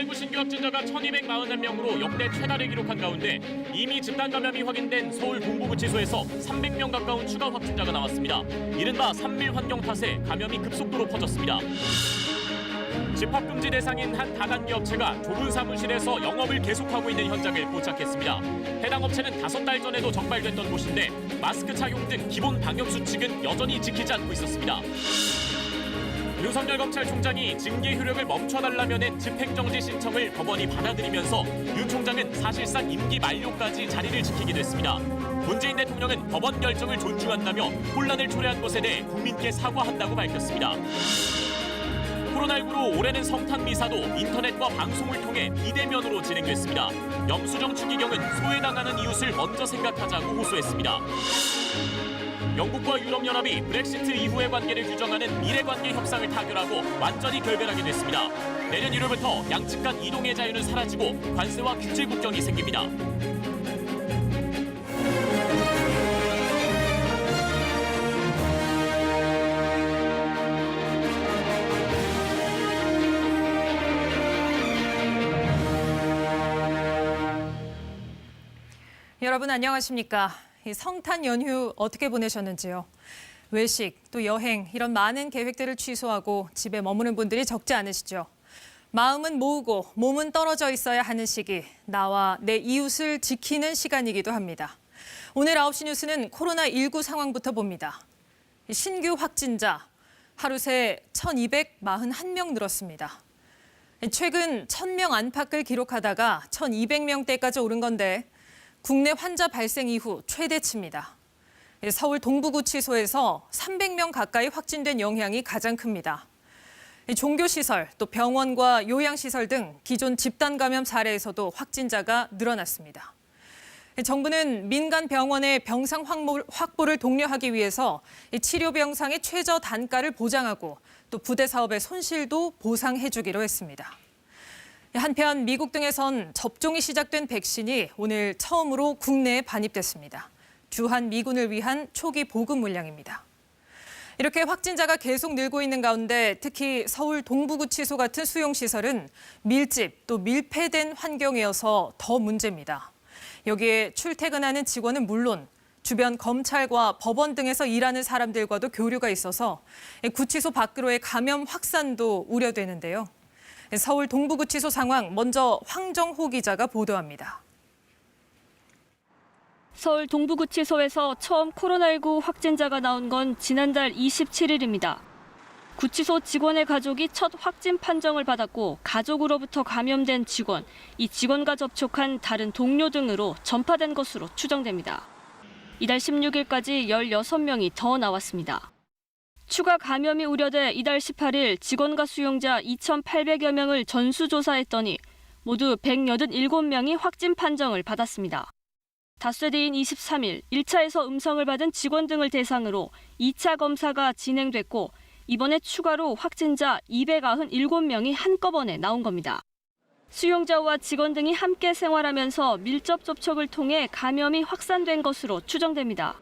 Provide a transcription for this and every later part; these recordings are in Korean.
코로나19 신규 확진자가 1,241명으로 역대 최다를 기록한 가운데 이미 집단 감염이 확인된 서울 동부구치소에서 300명 가까운 추가 확진자가 나왔습니다. 이른바 산밀 환경 탓에 감염이 급속도로 퍼졌습니다. 집합금지 대상인 한 다단계 업체가 좁은 사무실에서 영업을 계속하고 있는 현장을 포착했습니다. 해당 업체는 5달 전에도 적발됐던 곳인데 마스크 착용 등 기본 방역 수칙은 여전히 지키지 않고 있었습니다. 윤석열 검찰총장이 징계 효력을 멈춰달라며 낸 집행정지 신청을 법원이 받아들이면서 윤 총장은 사실상 임기 만료까지 자리를 지키게 됐습니다. 문재인 대통령은 법원 결정을 존중한다며 혼란을 초래한 것에 대해 국민께 사과한다고 밝혔습니다. 코로나19로 올해는 성탄 미사도 인터넷과 방송을 통해 비대면으로 진행됐습니다. 영수정 추기경은 소외당하는 이웃을 먼저 생각하자고 호소했습니다. 영국과 유럽연합이 브렉시트 이후의 관계를 규정하는 미래관계 협상을 타결하고 완전히 결별하게 됐습니다. 내년 1월부터 양측 간 이동의 자유는 사라지고 관세와 규제 국경이 생깁니다. 여러분 안녕하십니까? 이 성탄 연휴 어떻게 보내셨는지요? 외식, 또 여행 이런 많은 계획들을 취소하고 집에 머무는 분들이 적지 않으시죠? 마음은 모으고 몸은 떨어져 있어야 하는 시기, 나와 내 이웃을 지키는 시간이기도 합니다. 오늘 9시 뉴스는 코로나19 상황부터 봅니다. 신규 확진자 하루 새 1,241명 늘었습니다. 최근 1,000명 안팎을 기록하다가 1,200명대까지 오른 건데 국내 환자 발생 이후 최대치입니다. 서울 동부구치소에서 300명 가까이 확진된 영향이 가장 큽니다. 종교시설, 또 병원과 요양시설 등 기존 집단 감염 사례에서도 확진자가 늘어났습니다. 정부는 민간 병원의 병상 확보를 독려하기 위해서 치료 병상의 최저 단가를 보장하고 또 부대 사업의 손실도 보상해주기로 했습니다. 한편 미국 등에선 접종이 시작된 백신이 오늘 처음으로 국내에 반입됐습니다. 주한 미군을 위한 초기 보급 물량입니다. 이렇게 확진자가 계속 늘고 있는 가운데 특히 서울 동부구치소 같은 수용시설은 밀집 또 밀폐된 환경이어서 더 문제입니다. 여기에 출퇴근하는 직원은 물론 주변 검찰과 법원 등에서 일하는 사람들과도 교류가 있어서 구치소 밖으로의 감염 확산도 우려되는데요. 서울 동부구치소 상황 먼저 황정호 기자가 보도합니다. 서울 동부구치소에서 처음 코로나19 확진자가 나온 건 지난달 27일입니다. 구치소 직원의 가족이 첫 확진 판정을 받았고 가족으로부터 감염된 직원, 이 직원과 접촉한 다른 동료 등으로 전파된 것으로 추정됩니다. 이달 16일까지 16명이 더 나왔습니다. 추가 감염이 우려돼 이달 18일 직원과 수용자 2,800여 명을 전수조사했더니 모두 187명이 확진 판정을 받았습니다. 닷새 뒤인 23일 1차에서 음성을 받은 직원 등을 대상으로 2차 검사가 진행됐고 이번에 추가로 확진자 297명이 한꺼번에 나온 겁니다. 수용자와 직원 등이 함께 생활하면서 밀접 접촉을 통해 감염이 확산된 것으로 추정됩니다.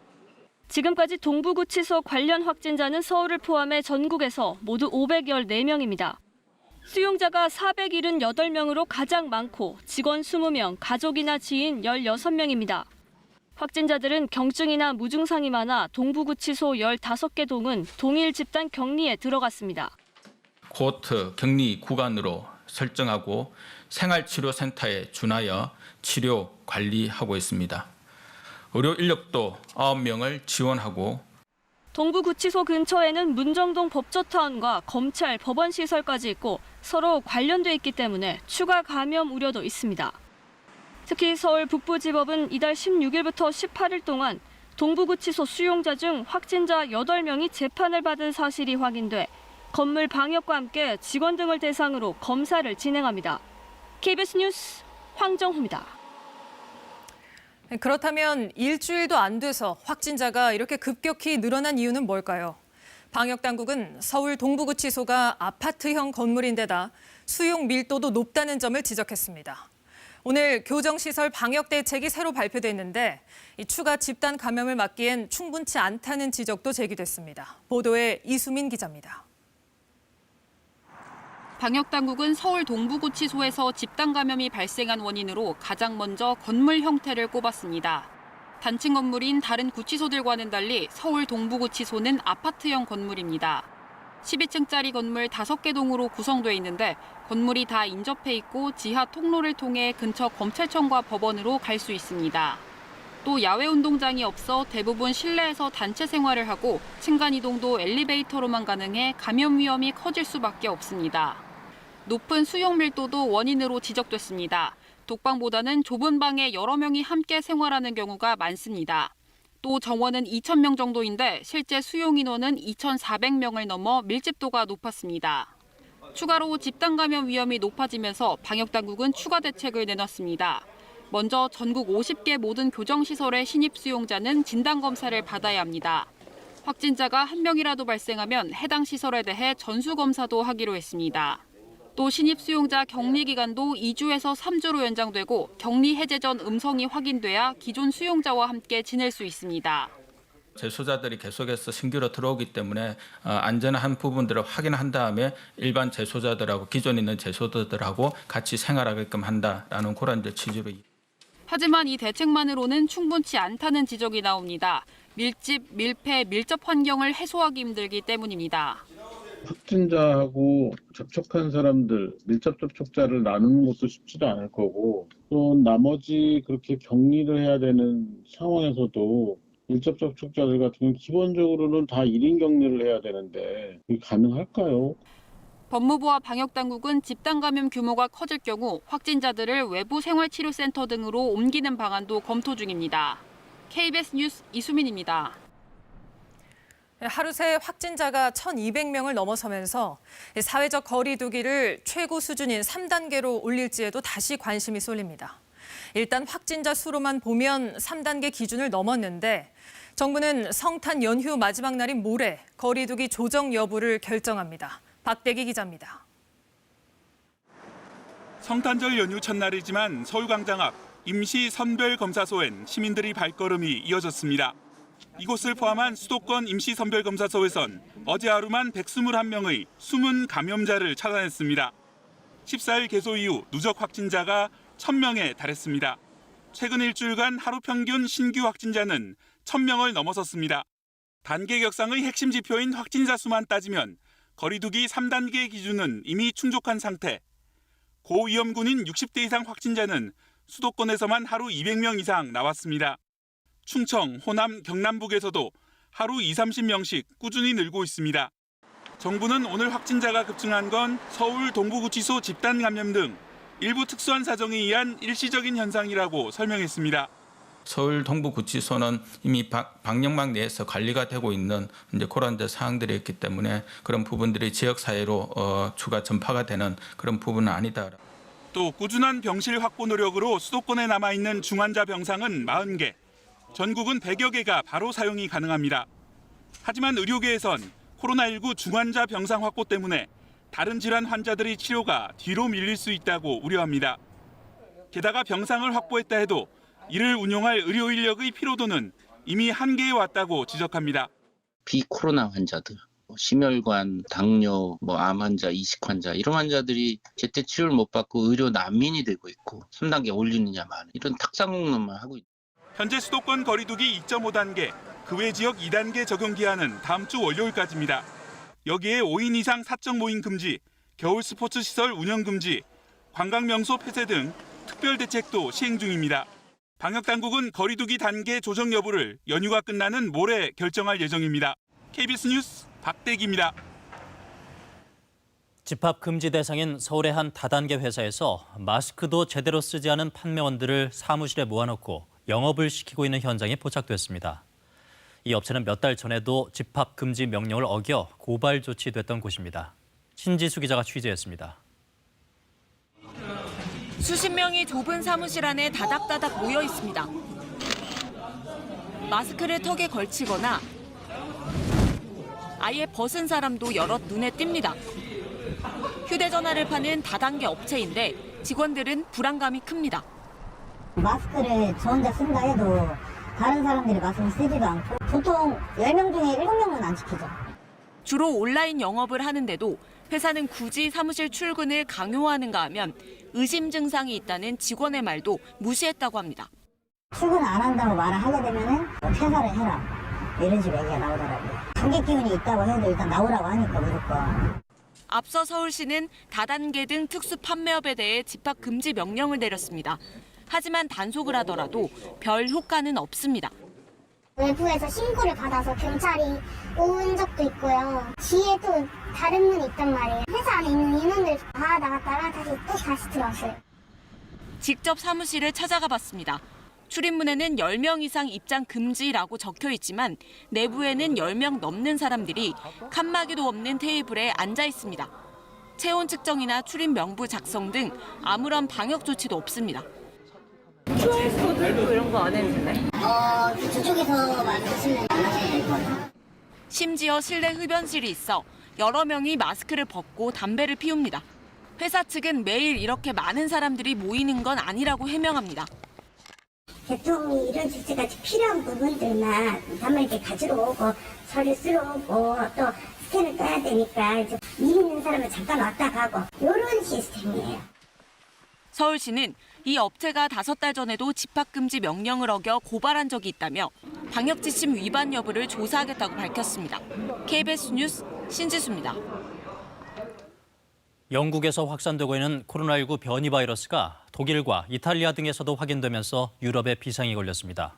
지금까지 동부구치소 관련 확진자는 서울을 포함해 전국에서 모두 514명입니다. 수용자가 478명으로 가장 많고 직원 20명, 가족이나 지인 16명입니다. 확진자들은 경증이나 무증상이 많아 동부구치소 15개 동은 동일 집단 격리에 들어갔습니다. 코호트 격리 구간으로 설정하고 생활치료센터에 준하여 치료 관리하고 있습니다. 의료 인력도 9명을 지원하고 동부구치소 근처에는 문정동 법조타운과 검찰, 법원 시설까지 있고 서로 관련돼 있기 때문에 추가 감염 우려도 있습니다. 특히 서울 북부지법은 이달 16일부터 18일 동안 동부구치소 수용자 중 확진자 8명이 재판을 받은 사실이 확인돼 건물 방역과 함께 직원 등을 대상으로 검사를 진행합니다. KBS 뉴스 황정호입니다. 그렇다면 일주일도 안 돼서 확진자가 이렇게 급격히 늘어난 이유는 뭘까요? 방역당국은 서울 동부구치소가 아파트형 건물인데다 수용 밀도도 높다는 점을 지적했습니다. 오늘 교정시설 방역 대책이 새로 발표됐는데 추가 집단 감염을 막기엔 충분치 않다는 지적도 제기됐습니다. 보도에 이수민 기자입니다. 방역당국은 서울 동부구치소에서 집단 감염이 발생한 원인으로 가장 먼저 건물 형태를 꼽았습니다. 단층 건물인 다른 구치소들과는 달리 서울 동부구치소는 아파트형 건물입니다. 12층짜리 건물 5개 동으로 구성돼 있는데 건물이 다 인접해 있고 지하 통로를 통해 근처 검찰청과 법원으로 갈 수 있습니다. 또 야외 운동장이 없어 대부분 실내에서 단체 생활을 하고 층간 이동도 엘리베이터로만 가능해 감염 위험이 커질 수밖에 없습니다. 높은 수용 밀도도 원인으로 지적됐습니다. 독방보다는 좁은 방에 여러 명이 함께 생활하는 경우가 많습니다. 또 정원은 2,000명 정도인데 실제 수용 인원은 2,400명을 넘어 밀집도가 높았습니다. 추가로 집단 감염 위험이 높아지면서 방역당국은 추가 대책을 내놨습니다. 먼저 전국 50개 모든 교정시설의 신입 수용자는 진단검사를 받아야 합니다. 확진자가 1명이라도 발생하면 해당 시설에 대해 전수검사도 하기로 했습니다. 또 신입 수용자 격리 기간도 2주에서 3주로 연장되고 격리 해제 전 음성이 확인돼야 기존 수용자와 함께 지낼 수 있습니다. 재소자들이 계속해서 신규로 들어오기 때문에 안전한 부분들을 확인한 다음에 일반 재소자들하고 기존에 있는 재소자들하고 같이 생활하게끔 한다라는 그런 취지로. 하지만 이 대책만으로는 충분치 않다는 지적이 나옵니다. 밀집, 밀폐, 밀접 환경을 해소하기 힘들기 때문입니다. 확진자하고 접촉한 사람들, 밀접 접촉자를 나누는 것도 쉽지도 않을 거고 또 나머지 그렇게 격리를 해야 되는 상황에서도 밀접 접촉자들 같은 경우는 기본적으로는 다 1인 격리를 해야 되는데 이게 가능할까요? 법무부와 방역당국은 집단 감염 규모가 커질 경우 확진자들을 외부 생활치료센터 등으로 옮기는 방안도 검토 중입니다. KBS 뉴스 이수민입니다. 하루 새 확진자가 1,200명을 넘어서면서 사회적 거리 두기를 최고 수준인 3단계로 올릴지에도 다시 관심이 쏠립니다. 일단 확진자 수로만 보면 3단계 기준을 넘었는데 정부는 성탄 연휴 마지막 날인 모레 거리 두기 조정 여부를 결정합니다. 박대기 기자입니다. 성탄절 연휴 첫날이지만 서울광장 앞 임시 선별검사소엔 시민들이 발걸음이 이어졌습니다. 이곳을 포함한 수도권 임시선별검사소에선 어제 하루만 121명의 숨은 감염자를 찾아냈습니다. 14일 개소 이후 누적 확진자가 1,000명에 달했습니다. 최근 일주일간 하루 평균 신규 확진자는 1,000명을 넘어섰습니다. 단계 격상의 핵심 지표인 확진자 수만 따지면 거리두기 3단계 기준은 이미 충족한 상태. 고위험군인 60대 이상 확진자는 수도권에서만 하루 200명 이상 나왔습니다. 충청, 호남, 경남북에서도 하루 20-30명씩 꾸준히 늘고 있습니다. 정부는 오늘 확진자가 급증한 건 서울 동부구치소 집단 감염 등 일부 특수한 사정에 의한 일시적인 현상이라고 설명했습니다. 서울 동부구치소는 이미 방역망 내에서 관리가 되고 있는 그런 사항들이 있기 때문에 그런 부분들이 지역사회로 추가 전파가 되는 그런 부분은 아니다. 또 꾸준한 병실 확보 노력으로 수도권에 남아있는 중환자 병상은 40개, 전국은 100여 개가 바로 사용이 가능합니다. 하지만 의료계에선 코로나19 중환자 병상 확보 때문에 다른 질환 환자들의 치료가 뒤로 밀릴 수 있다고 우려합니다. 게다가 병상을 확보했다 해도 이를 운용할 의료 인력의 피로도는 이미 한계에 왔다고 지적합니다. 비코로나 환자들, 심혈관, 당뇨, 암 환자, 이식 환자 이런 환자들이 제때 치료를 못 받고 의료 난민이 되고 있고 3단계 올리느냐 마느냐 이런 탁상공론만 하고 있다. 현재 수도권 거리두기 2.5단계, 그 외 지역 2단계 적용 기한은 다음 주 월요일까지입니다. 여기에 5인 이상 사적 모임 금지, 겨울 스포츠 시설 운영 금지, 관광 명소 폐쇄 등 특별 대책도 시행 중입니다. 방역당국은 거리두기 단계 조정 여부를 연휴가 끝나는 모레 결정할 예정입니다. KBS 뉴스 박대기입니다. 집합 금지 대상인 서울의 한 다단계 회사에서 마스크도 제대로 쓰지 않은 판매원들을 사무실에 모아놓고 영업을 시키고 있는 현장이 포착됐습니다. 이 업체는 몇 달 전에도 집합 금지 명령을 어겨 고발 조치됐던 곳입니다. 신지수 기자가 취재했습니다. 수십 명이 좁은 사무실 안에 다닥다닥 모여 있습니다. 마스크를 턱에 걸치거나 아예 벗은 사람도 여럿 눈에 띕니다. 휴대전화를 파는 다단계 업체인데 직원들은 불안감이 큽니다. 마스크를 저 혼자 쓴다 해도 다른 사람들이 마스크를 쓰지도 않고 보통 10명 중에 7명은 안 지키죠. 주로 온라인 영업을 하는데도 회사는 굳이 사무실 출근을 강요하는가 하면 의심 증상이 있다는 직원의 말도 무시했다고 합니다. 출근 안 한다고 말을 하게 되면은 퇴사를 해라. 이런 식으로 얘기가 나오더라고요. 감기 기운이 있다고 해도 일단 나오라고 하니까 무조건. 앞서 서울시는 다단계 등 특수 판매업에 대해 집합 금지 명령을 내렸습니다. 하지만 단속을 하더라도 별 효과는 없습니다. 외부에서 신고를 받아서 경찰이 온 적도 있고요. 뒤에 또 다른 문이 있단 말이에요. 회사 안에 있는 인원들 다 나갔다가 다시 들어왔어요. 직접 사무실을 찾아가 봤습니다. 출입문에는 10명 이상 입장 금지라고 적혀 있지만 내부에는 10명 넘는 사람들이 칸막이도 없는 테이블에 앉아 있습니다. 체온 측정이나 출입 명부 작성 등 아무런 방역 조치도 없습니다. QR코드 이런 거 안 해도 되나요? 저쪽에서 만드시면 될 거예요. 심지어 실내 흡연실이 있어 여러 명이 마스크를 벗고 담배를 피웁니다. 회사 측은 매일 이렇게 많은 사람들이 모이는 건 아니라고 해명합니다. 개통이 이런 주제까지 필요한 부분들만 한번 이렇게 가지러 오고 서류 쓰러 오고 또 스캔을 떠야 되니까 일 있는 사람은 잠깐 왔다 가고 이런 시스템이에요. 서울시는 이 업체가 5달 전에도 집합금지 명령을 어겨 고발한 적이 있다며 방역지침 위반 여부를 조사하겠다고 밝혔습니다. KBS 뉴스 신지수입니다. 영국에서 확산되고 있는 코로나19 변이 바이러스가 독일과 이탈리아 등에서도 확인되면서 유럽에 비상이 걸렸습니다.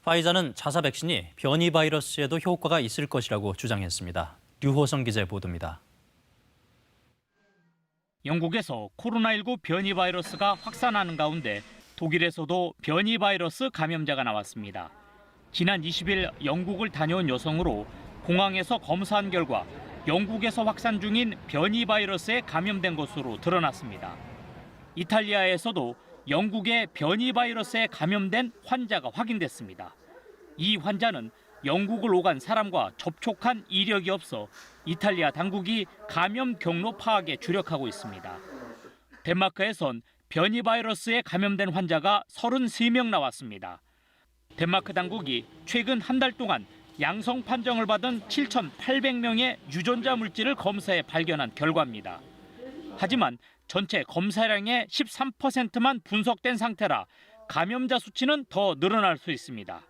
파이자는 자사 백신이 변이 바이러스에도 효과가 있을 것이라고 주장했습니다. 류호성 기자의 보도입니다. 영국에서 코로나19 변이 바이러스가 확산하는 가운데 독일에서도 변이 바이러스 감염자가 나왔습니다. 지난 20일 영국을 다녀온 여성으로 공항에서 검사한 결과 영국에서 확산 중인 변이 바이러스에 감염된 것으로 드러났습니다. 이탈리아에서도 영국의 변이 바이러스에 감염된 환자가 확인됐습니다. 이 환자는 영국을 오간 사람과 접촉한 이력이 없어 이탈리아 당국이 감염 경로 파악에 주력하고 있습니다. 덴마크에선 변이 바이러스에 감염된 환자가 33명 나왔습니다. 덴마크 당국이 최근 한 달 동안 양성 판정을 받은 7,800명의 유전자 물질을 검사해 발견한 결과입니다. 하지만 전체 검사량의 13%만 분석된 상태라 감염자 수치는 더 늘어날 수 있습니다.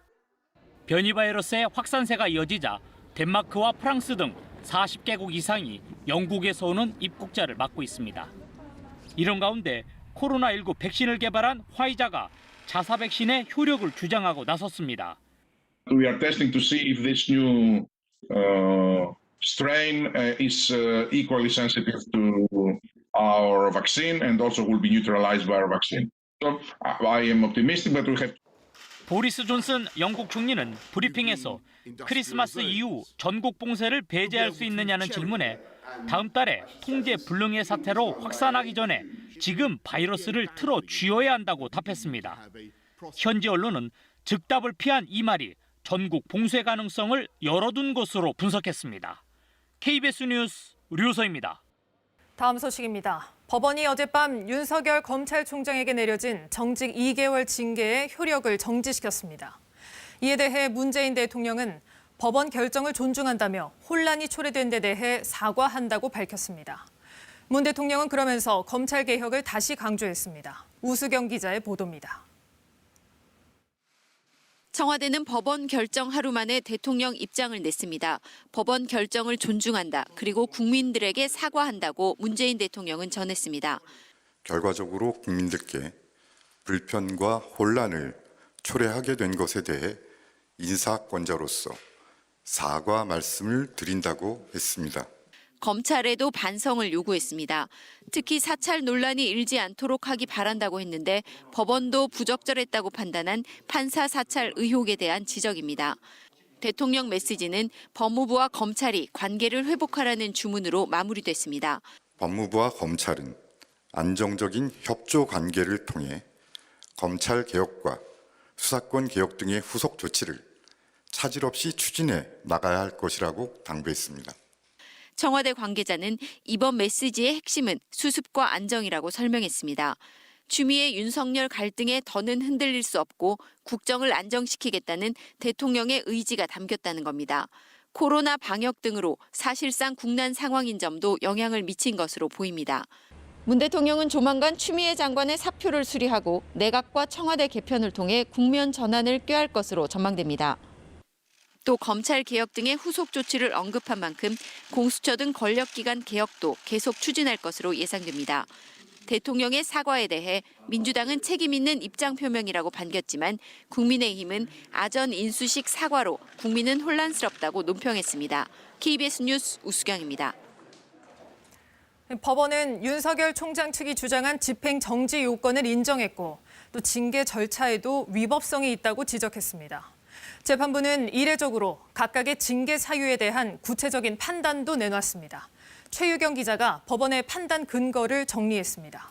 변이 바이러스의 확산세가 이어지자 덴마크와 프랑스 등 40개국 이상이 영국에서 오는 입국자를 막고 있습니다. 이런 가운데 코로나19 백신을 개발한 화이자가 자사 백신의 효력을 주장하고 나섰습니다. We are testing to see if this new strain is equally sensitive to our vaccine and also will be neutralized by our vaccine. So I am optimistic that we have. 보리스 존슨 영국 총리는 브리핑에서 크리스마스 이후 전국 봉쇄를 배제할 수 있느냐는 질문에 다음 달에 통제 불능의 사태로 확산하기 전에 지금 바이러스를 틀어 쥐어야 한다고 답했습니다. 현지 언론은 즉답을 피한 이 말이 전국 봉쇄 가능성을 열어둔 것으로 분석했습니다. KBS 뉴스 류서입니다. 다음 소식입니다. 법원이 어젯밤 윤석열 검찰총장에게 내려진 정직 2개월 징계의 효력을 정지시켰습니다. 이에 대해 문재인 대통령은 법원 결정을 존중한다며 혼란이 초래된 데 대해 사과한다고 밝혔습니다. 문 대통령은 그러면서 검찰 개혁을 다시 강조했습니다. 우수경 기자의 보도입니다. 청와대는 법원 결정 하루 만에 대통령 입장을 냈습니다. 법원 결정을 존중한다. 그리고 국민들에게 사과한다고 문재인 대통령은 전했습니다. 결과적으로 국민들께 불편과 혼란을 초래하게 된 것에 대해 인사권자로서 사과 말씀을 드린다고 했습니다. 검찰에도 반성을 요구했습니다. 특히 사찰 논란이 일지 않도록 하기 바란다고 했는데 법원도 부적절했다고 판단한 판사 사찰 의혹에 대한 지적입니다. 대통령 메시지는 법무부와 검찰이 관계를 회복하라는 주문으로 마무리됐습니다. 법무부와 검찰은 안정적인 협조 관계를 통해 검찰 개혁과 수사권 개혁 등의 후속 조치를 차질 없이 추진해 나가야 할 것이라고 당부했습니다. 청와대 관계자는 이번 메시지의 핵심은 수습과 안정이라고 설명했습니다. 추미애 윤석열 갈등에 더는 흔들릴 수 없고 국정을 안정시키겠다는 대통령의 의지가 담겼다는 겁니다. 코로나 방역 등으로 사실상 국난 상황인 점도 영향을 미친 것으로 보입니다. 문 대통령은 조만간 추미애 장관의 사표를 수리하고 내각과 청와대 개편을 통해 국면 전환을 꾀할 것으로 전망됩니다. 또 검찰 개혁 등의 후속 조치를 언급한 만큼 공수처 등 권력기관 개혁도 계속 추진할 것으로 예상됩니다. 대통령의 사과에 대해 민주당은 책임 있는 입장 표명이라고 반겼지만 국민의힘은 아전 인수식 사과로 국민은 혼란스럽다고 논평했습니다. KBS 뉴스 우수경입니다. 법원은 윤석열 총장 측이 주장한 집행 정지 요건을 인정했고 또 징계 절차에도 위법성이 있다고 지적했습니다. 재판부는 이례적으로 각각의 징계 사유에 대한 구체적인 판단도 내놨습니다. 최유경 기자가 법원의 판단 근거를 정리했습니다.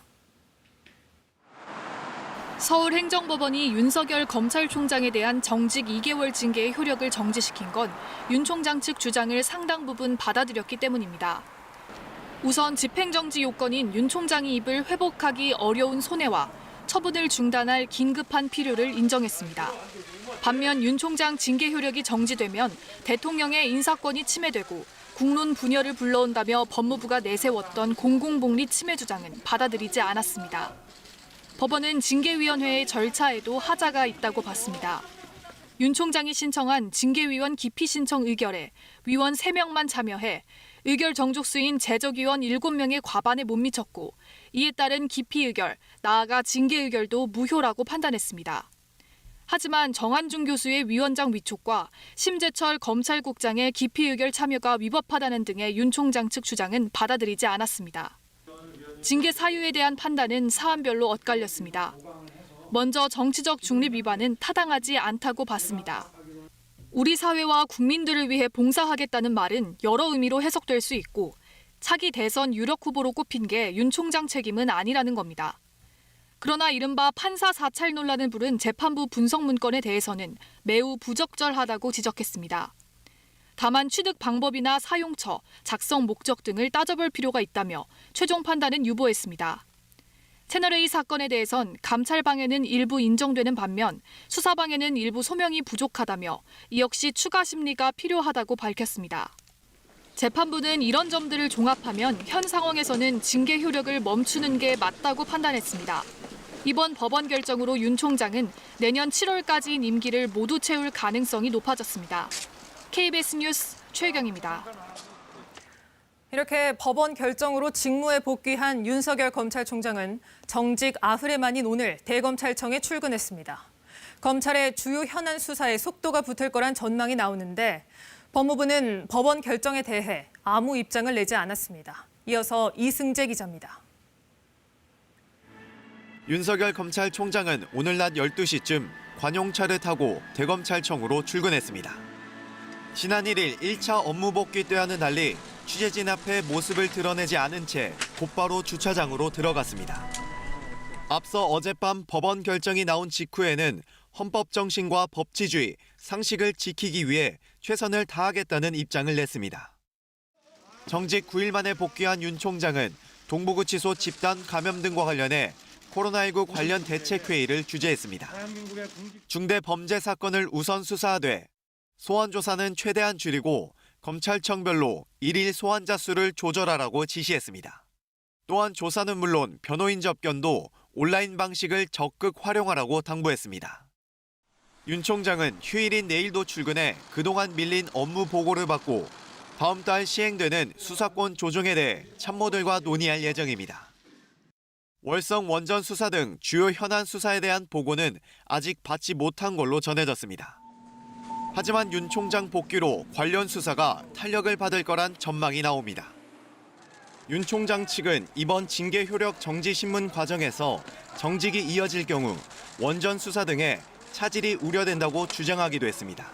서울행정법원이 윤석열 검찰총장에 대한 정직 2개월 징계의 효력을 정지시킨 건 윤 총장 측 주장을 상당 부분 받아들였기 때문입니다. 우선 집행정지 요건인 윤 총장이 입을 회복하기 어려운 손해와 처분을 중단할 긴급한 필요를 인정했습니다. 반면 윤 총장 징계 효력이 정지되면 대통령의 인사권이 침해되고 국론 분열을 불러온다며 법무부가 내세웠던 공공복리 침해 주장은 받아들이지 않았습니다. 법원은 징계위원회의 절차에도 하자가 있다고 봤습니다. 윤 총장이 신청한 징계위원 기피 신청 의결에 위원 3명만 참여해 의결 정족수인 재적위원 7명의 과반에 못 미쳤고 이에 따른 기피 의결, 나아가 징계 의결도 무효라고 판단했습니다. 하지만 정한중 교수의 위원장 위촉과 심재철 검찰국장의 기피 의결 참여가 위법하다는 등의 윤 총장 측 주장은 받아들이지 않았습니다. 징계 사유에 대한 판단은 사안별로 엇갈렸습니다. 먼저 정치적 중립 위반은 타당하지 않다고 봤습니다. 우리 사회와 국민들을 위해 봉사하겠다는 말은 여러 의미로 해석될 수 있고 차기 대선 유력 후보로 꼽힌 게 윤 총장 책임은 아니라는 겁니다. 그러나 이른바 판사 사찰 논란을 부른 재판부 분석 문건에 대해서는 매우 부적절하다고 지적했습니다. 다만 취득 방법이나 사용처, 작성 목적 등을 따져볼 필요가 있다며 최종 판단은 유보했습니다. 채널A 사건에 대해선 감찰방해는 일부 인정되는 반면 수사방해는 일부 소명이 부족하다며 이 역시 추가 심리가 필요하다고 밝혔습니다. 재판부는 이런 점들을 종합하면 현 상황에서는 징계 효력을 멈추는 게 맞다고 판단했습니다. 이번 법원 결정으로 윤 총장은 내년 7월까지인 임기를 모두 채울 가능성이 높아졌습니다. KBS 뉴스 최유경입니다. 이렇게 법원 결정으로 직무에 복귀한 윤석열 검찰총장은 정직 8회 만인 오늘 대검찰청에 출근했습니다. 검찰의 주요 현안 수사에 속도가 붙을 거란 전망이 나오는데 법무부는 법원 결정에 대해 아무 입장을 내지 않았습니다. 이어서 이승재 기자입니다. 윤석열 검찰총장은 오늘 낮 12시쯤 관용차를 타고 대검찰청으로 출근했습니다. 지난 1일 1차 업무 복귀 때와는 달리 취재진 앞에 모습을 드러내지 않은 채 곧바로 주차장으로 들어갔습니다. 앞서 어젯밤 법원 결정이 나온 직후에는 헌법 정신과 법치주의, 상식을 지키기 위해 최선을 다하겠다는 입장을 냈습니다. 정직 9일 만에 복귀한 윤 총장은 동부구치소 집단 감염 등과 관련해 코로나19 관련 대책회의를 주재했습니다. 중대 범죄 사건을 우선 수사하되 소환 조사는 최대한 줄이고 검찰청별로 일일 소환자 수를 조절하라고 지시했습니다. 또한 조사는 물론 변호인 접견도 온라인 방식을 적극 활용하라고 당부했습니다. 윤 총장은 휴일인 내일도 출근해 그동안 밀린 업무 보고를 받고 다음 달 시행되는 수사권 조정에 대해 참모들과 논의할 예정입니다. 월성 원전 수사 등 주요 현안 수사에 대한 보고는 아직 받지 못한 걸로 전해졌습니다. 하지만 윤 총장 복귀로 관련 수사가 탄력을 받을 거란 전망이 나옵니다. 윤 총장 측은 이번 징계 효력 정지 신문 과정에서 정직이 이어질 경우 원전 수사 등에 차질이 우려된다고 주장하기도 했습니다.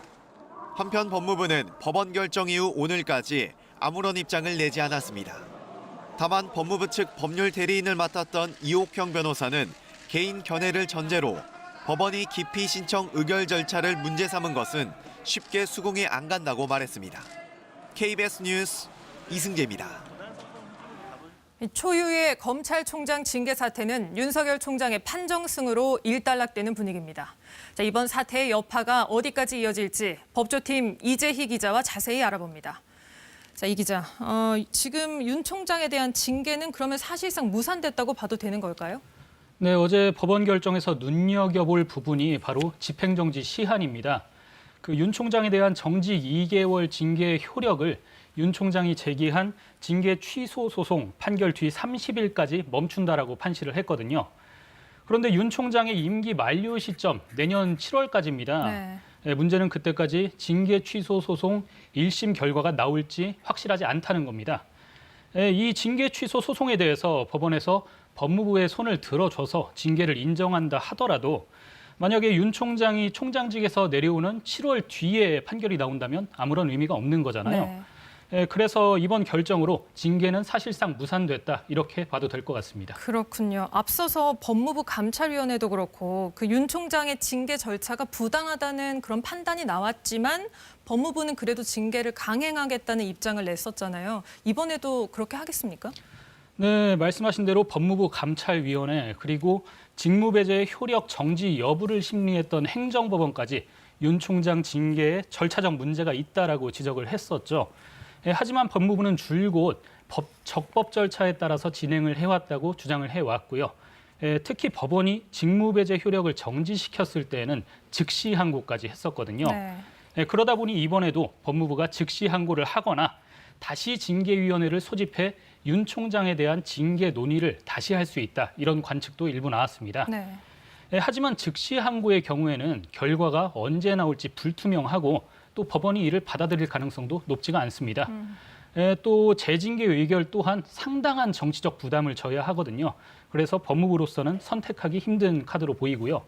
한편 법무부는 법원 결정 이후 오늘까지 아무런 입장을 내지 않았습니다. 다만 법무부 측 법률 대리인을 맡았던 이옥형 변호사는 개인 견해를 전제로 법원이 기피 신청 의결 절차를 문제 삼은 것은 쉽게 수긍이 안 간다고 말했습니다. KBS 뉴스 이승재입니다. 초유의 검찰총장 징계 사태는 윤석열 총장의 판정승으로 일단락되는 분위기입니다. 자, 이번 사태의 여파가 어디까지 이어질지 법조팀 이재희 기자와 자세히 알아봅니다. 자, 이 기자, 지금 윤 총장에 대한 징계는 그러면 사실상 무산됐다고 봐도 되는 걸까요? 네, 어제 법원 결정에서 눈여겨볼 부분이 바로 집행정지 시한입니다. 그 윤 총장에 대한 정직 2개월 징계 효력을 윤 총장이 제기한 징계 취소 소송 판결 뒤 30일까지 멈춘다라고 판시를 했거든요. 그런데 윤 총장의 임기 만료 시점 내년 7월까지입니다. 네, 문제는 그때까지 징계 취소 소송 1심 결과가 나올지 확실하지 않다는 겁니다. 이 징계 취소 소송에 대해서 법원에서 법무부에 손을 들어줘서 징계를 인정한다 하더라도 만약에 윤 총장이 총장직에서 내려오는 7월 뒤에 판결이 나온다면 아무런 의미가 없는 거잖아요. 그래서 이번 결정으로 징계는 사실상 무산됐다 이렇게 봐도 될 것 같습니다. 그렇군요. 앞서서 법무부 감찰위원회도 그렇고 그 윤 총장의 징계 절차가 부당하다는 그런 판단이 나왔지만 법무부는 그래도 징계를 강행하겠다는 입장을 냈었잖아요. 이번에도 그렇게 하겠습니까? 네, 말씀하신 대로 법무부 감찰위원회 그리고 직무배제의 효력 정지 여부를 심리했던 행정법원까지 윤 총장 징계에 절차적 문제가 있다라고 지적을 했었죠. 하지만 법무부는 줄곧 적법 절차에 따라서 진행을 해왔다고 주장을 해왔고요. 특히 법원이 직무배제 효력을 정지시켰을 때에는 즉시 항고까지 했었거든요. 그러다 보니 이번에도 법무부가 즉시 항고를 하거나 다시 징계위원회를 소집해 윤 총장에 대한 징계 논의를 다시 할 수 있다. 이런 관측도 일부 나왔습니다. 하지만 즉시 항고의 경우에는 결과가 언제 나올지 불투명하고 또 법원이 이를 받아들일 가능성도 높지가 않습니다. 또 재징계 의결 또한 상당한 정치적 부담을 져야 하거든요. 그래서 법무부로서는 선택하기 힘든 카드로 보이고요.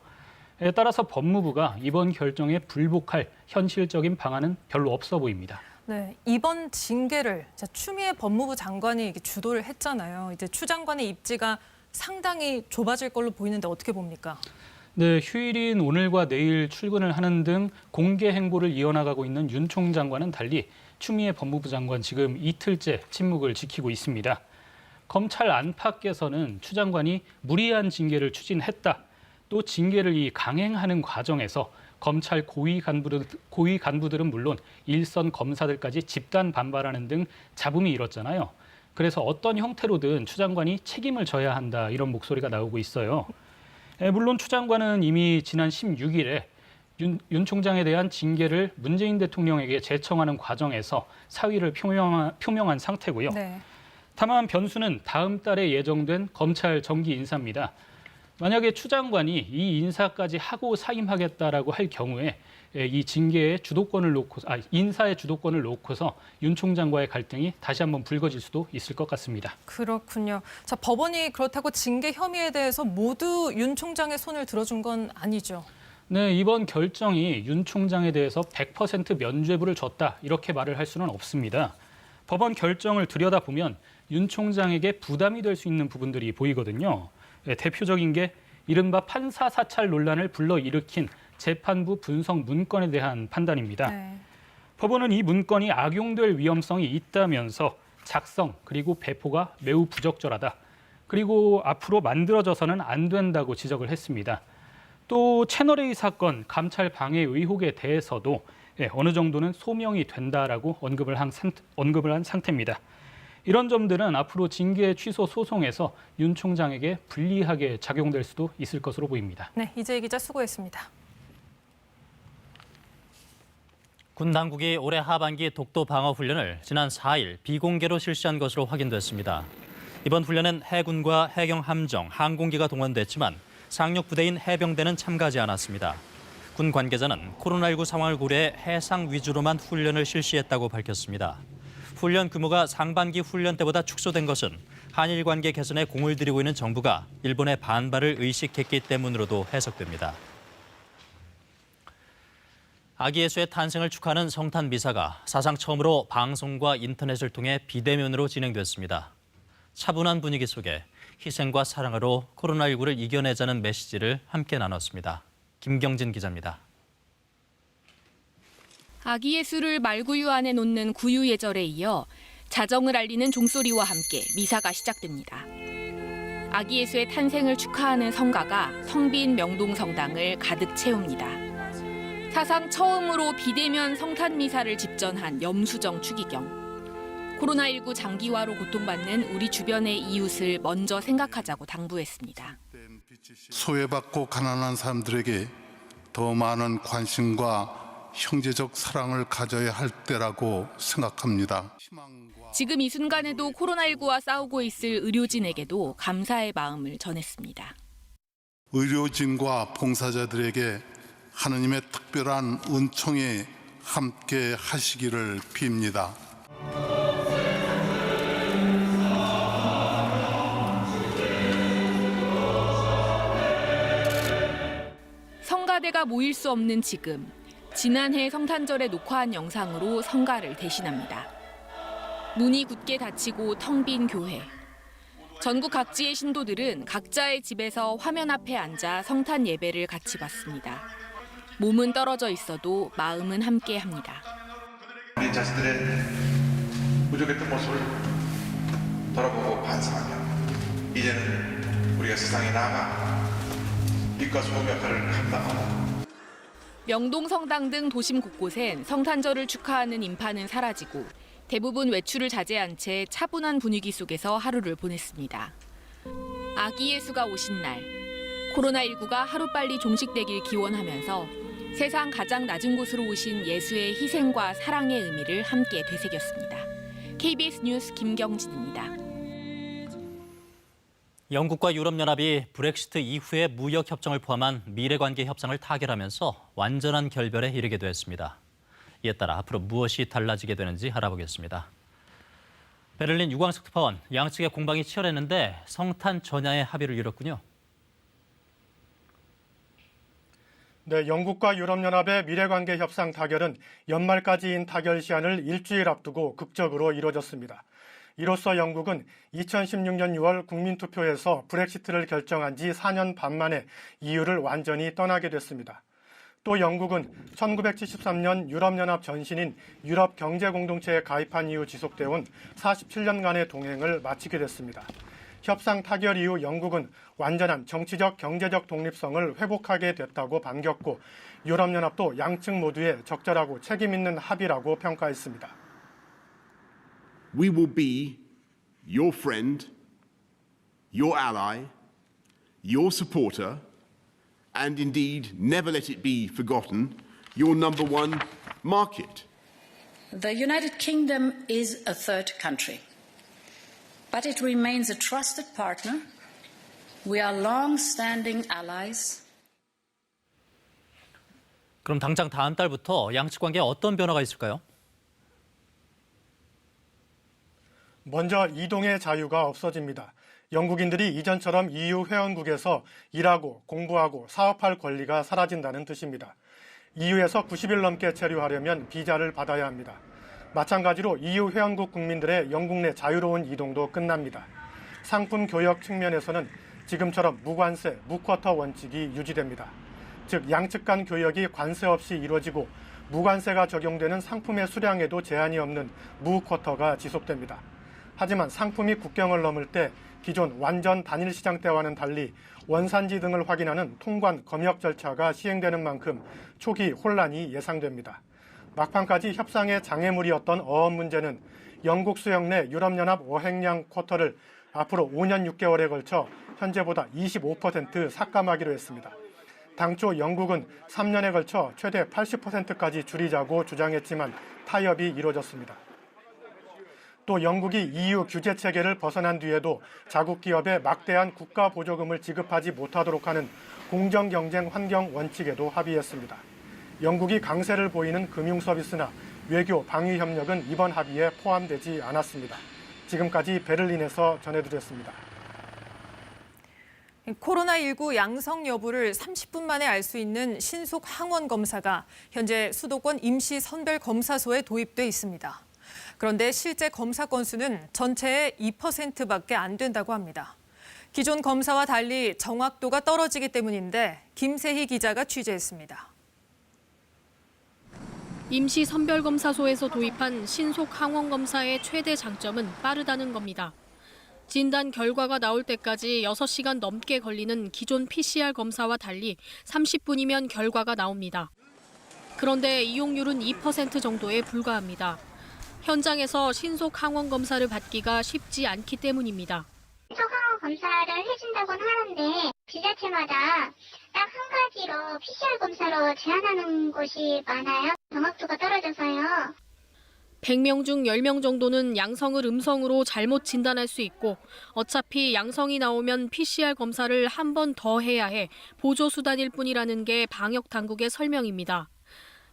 따라서 법무부가 이번 결정에 불복할 현실적인 방안은 별로 없어 보입니다. 네, 이번 징계를 추미애 법무부 장관이 주도를 했잖아요. 이제 추 장관의 입지가 상당히 좁아질 걸로 보이는데 어떻게 봅니까? 네, 휴일인 오늘과 내일 출근을 하는 등 공개 행보를 이어나가고 있는 윤 총장과는 달리 추미애 법무부 장관 지금 이틀째 침묵을 지키고 있습니다. 검찰 안팎에서는 추 장관이 무리한 징계를 추진했다. 또 징계를 강행하는 과정에서 검찰 고위 간부들은 물론 일선 검사들까지 집단 반발하는 등 잡음이 일었잖아요. 그래서 어떤 형태로든 추 장관이 책임을 져야 한다 이런 목소리가 나오고 있어요. 물론 추 장관은 이미 지난 16일에 윤 총장에 대한 징계를 문재인 대통령에게 제청하는 과정에서 사의를 표명한 상태고요. 다만 변수는 다음 달에 예정된 검찰 정기 인사입니다. 만약에 추 장관이 이 인사까지 하고 사임하겠다라고 할 경우에 이 징계의 주도권을 인사의 주도권을 놓고서 윤 총장과의 갈등이 다시 한번 불거질 수도 있을 것 같습니다. 그렇군요. 자, 법원이 그렇다고 징계 혐의에 대해서 모두 윤 총장의 손을 들어준 건 아니죠? 네, 이번 결정이 윤 총장에 대해서 100% 면죄부를 줬다 이렇게 말을 할 수는 없습니다. 법원 결정을 들여다보면 윤 총장에게 부담이 될 수 있는 부분들이 보이거든요. 대표적인 게 이른바 판사 사찰 논란을 불러일으킨 재판부 분석 문건에 대한 판단입니다. 법원은 이 문건이 악용될 위험성이 있다면서 작성 그리고 배포가 매우 부적절하다. 그리고 앞으로 만들어져서는 안 된다고 지적을 했습니다. 또 채널A 사건 감찰 방해 의혹에 대해서도 어느 정도는 소명이 된다라고 언급을 한 상태입니다. 이런 점들은 앞으로 징계 취소 소송에서 윤 총장에게 불리하게 작용될 수도 있을 것으로 보입니다. 네, 이재희 기자 수고했습니다. 군 당국이 올해 하반기 독도 방어 훈련을 지난 4일 비공개로 실시한 것으로 확인됐습니다. 이번 훈련은 해군과 해경 함정, 항공기가 동원됐지만 상륙 부대인 해병대는 참가하지 않았습니다. 군 관계자는 코로나19 상황을 고려해 해상 위주로만 훈련을 실시했다고 밝혔습니다. 훈련 규모가 상반기 훈련 때보다 축소된 것은 한일 관계 개선에 공을 들이고 있는 정부가 일본의 반발을 의식했기 때문으로도 해석됩니다. 아기 예수의 탄생을 축하하는 성탄 미사가 사상 처음으로 방송과 인터넷을 통해 비대면으로 진행됐습니다. 차분한 분위기 속에 희생과 사랑으로 코로나19를 이겨내자는 메시지를 함께 나눴습니다. 김경진 기자입니다. 아기 예수를 말구유 안에 놓는 구유 예절에 이어 자정을 알리는 종소리와 함께 미사가 시작됩니다. 아기 예수의 탄생을 축하하는 성가가 텅 빈 명동성당을 가득 채웁니다. 사상 처음으로 비대면 성탄 미사를 집전한 염수정 추기경. 코로나19 장기화로 고통받는 우리 주변의 이웃을 먼저 생각하자고 당부했습니다. 소외받고 가난한 사람들에게 더 많은 관심과 형제적 사랑을 가져야 할 때라고 생각합니다. 지금 이 순간에도 코로나19와 싸우고 있을 의료진에게도 감사의 마음을 전했습니다. 의료진과 봉사자들에게 하느님의 특별한 은총이 함께 하시기를 빕니다. 성가대가 모일 수 없는 지금, 지난해 성탄절에 녹화한 영상으로 성가를 대신합니다. 문이 굳게 닫히고 텅 빈 교회. 전국 각지의 신도들은 각자의 집에서 화면 앞에 앉아 성탄 예배를 같이 받습니다. 몸은 떨어져 있어도 마음은 함께합니다. 우리 자신들의 부족했던 모습을 돌아보고 반성하며 이제는 우리가 세상에 나아가 빛과 소금 역할을 감당하고 명동성당 등 도심 곳곳엔 성탄절을 축하하는 인파는 사라지고 대부분 외출을 자제한 채 차분한 분위기 속에서 하루를 보냈습니다. 아기 예수가 오신 날, 코로나19가 하루빨리 종식되길 기원하면서 세상 가장 낮은 곳으로 오신 예수의 희생과 사랑의 의미를 함께 되새겼습니다. KBS 뉴스 김경진입니다. 영국과 유럽연합이 브렉시트 이후의 무역협정을 포함한 미래관계 협상을 타결하면서 완전한 결별에 이르게 됐습니다. 이에 따라 앞으로 무엇이 달라지게 되는지 알아보겠습니다. 베를린 유광석 특파원, 양측의 공방이 치열했는데 성탄 전야의 합의를 이뤘군요. 네, 영국과 유럽연합의 미래관계 협상 타결은 연말까지인 타결 시한을 일주일 앞두고 극적으로 이뤄졌습니다. 이로써 영국은 2016년 6월 국민투표에서 브렉시트를 결정한 지 4년 반 만에 EU를 완전히 떠나게 됐습니다. 또 영국은 1973년 유럽연합 전신인 유럽경제공동체에 가입한 이후 지속돼온 47년간의 동행을 마치게 됐습니다. 협상 타결 이후 영국은 완전한 정치적, 경제적 독립성을 회복하게 됐다고 반겼고 유럽연합도 양측 모두의 적절하고 책임 있는 합의라고 평가했습니다. We will be your friend, your ally, your supporter, and indeed, never let it be forgotten, your number one market. The United Kingdom is a third country, but it remains a trusted partner. We are long-standing allies. 그럼 당장 다음 달부터 양측 관계에 어떤 변화가 있을까요? 먼저 이동의 자유가 없어집니다. 영국인들이 이전처럼 EU 회원국에서 일하고 공부하고 사업할 권리가 사라진다는 뜻입니다. EU에서 90일 넘게 체류하려면 비자를 받아야 합니다. 마찬가지로 EU 회원국 국민들의 영국 내 자유로운 이동도 끝납니다. 상품 교역 측면에서는 지금처럼 무관세, 무쿼터 원칙이 유지됩니다. 즉 양측 간 교역이 관세 없이 이루어지고 무관세가 적용되는 상품의 수량에도 제한이 없는 무쿼터가 지속됩니다. 하지만 상품이 국경을 넘을 때 기존 완전 단일 시장 때와는 달리 원산지 등을 확인하는 통관 검역 절차가 시행되는 만큼 초기 혼란이 예상됩니다. 막판까지 협상의 장애물이었던 어업 문제는 영국 수역 내 유럽연합 어획량 쿼터를 앞으로 5년 6개월에 걸쳐 현재보다 25% 삭감하기로 했습니다. 당초 영국은 3년에 걸쳐 최대 80%까지 줄이자고 주장했지만 타협이 이루어졌습니다. 또 영국이 EU 규제 체계를 벗어난 뒤에도 자국 기업에 막대한 국가 보조금을 지급하지 못하도록 하는 공정 경쟁 환경 원칙에도 합의했습니다. 영국이 강세를 보이는 금융 서비스나 외교, 방위 협력은 이번 합의에 포함되지 않았습니다. 지금까지 베를린에서 전해드렸습니다. 코로나19 양성 여부를 30분 만에 알 수 있는 신속 항원 검사가 현재 수도권 임시 선별 검사소에 도입돼 있습니다. 그런데 실제 검사 건수는 전체의 2%밖에 안 된다고 합니다. 기존 검사와 달리 정확도가 떨어지기 때문인데 김세희 기자가 취재했습니다. 임시 선별검사소에서 도입한 신속 항원 검사의 최대 장점은 빠르다는 겁니다. 진단 결과가 나올 때까지 6시간 넘게 걸리는 기존 PCR 검사와 달리 30분이면 결과가 나옵니다. 그런데 이용률은 2% 정도에 불과합니다. 현장에서 신속 항원 검사를 받기가 쉽지 않기 때문입니다. 소강원 검사를 해준다고는 하는데 지자체마다 딱 한 가지로 PCR 검사로 제한하는 곳이 많아요. 정확도가 떨어져서요. 100명 중 10명 정도는 양성을 음성으로 잘못 진단할 수 있고 어차피 양성이 나오면 PCR 검사를 한 번 더 해야 해 보조수단일 뿐이라는 게 방역당국의 설명입니다.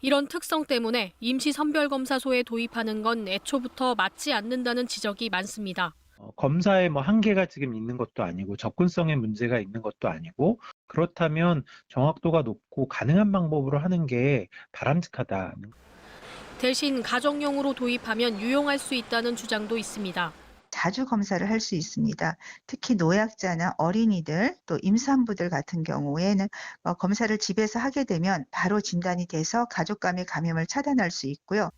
이런 특성 때문에 임시선별검사소에 도입하는 건 애초부터 맞지 않는다는 지적이 많습니다. 검사에 한계가 지금 있는 것도 아니고 접근성에 문제가 있는 것도 아니고 그렇다면 정확도가 높고 가능한 방법으로 하는 게 바람직하다. 대신 가정용으로 도입하면 유용할 수 있다는 주장도 있습니다. 자주 검사를 할 수 있습니다. 특히 노약자나 어린이들 또 임산부들 같은 경우에는 검사를 집에서 하게 되면 바로 진단이 돼서 가족 간의 감염을 차단할 수 있고요.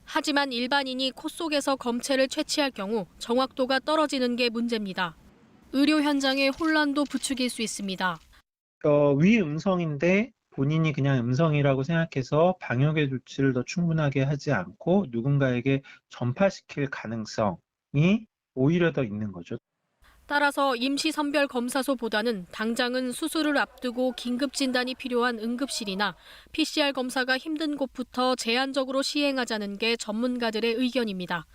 하지만 일반인이 코 속에서 검체를 채취할 경우 정확도가 떨어지는 게 문제입니다. 의료 현장에 혼란도 부추길 수 있습니다. 위음성인데 본인이 그냥 음성이라고 생각해서 방역의 조치를 더 충분하게 하지 않고 누군가에게 전파시킬 가능성이 오히려 더 있는 거죠. 따라서 임시선별검사소보다는 당장은 수술을 앞두고 긴급 진단이 필요한 응급실이나 PCR 검사가 힘든 곳부터 제한적으로 시행하자는 게 전문가들의 의견입니다.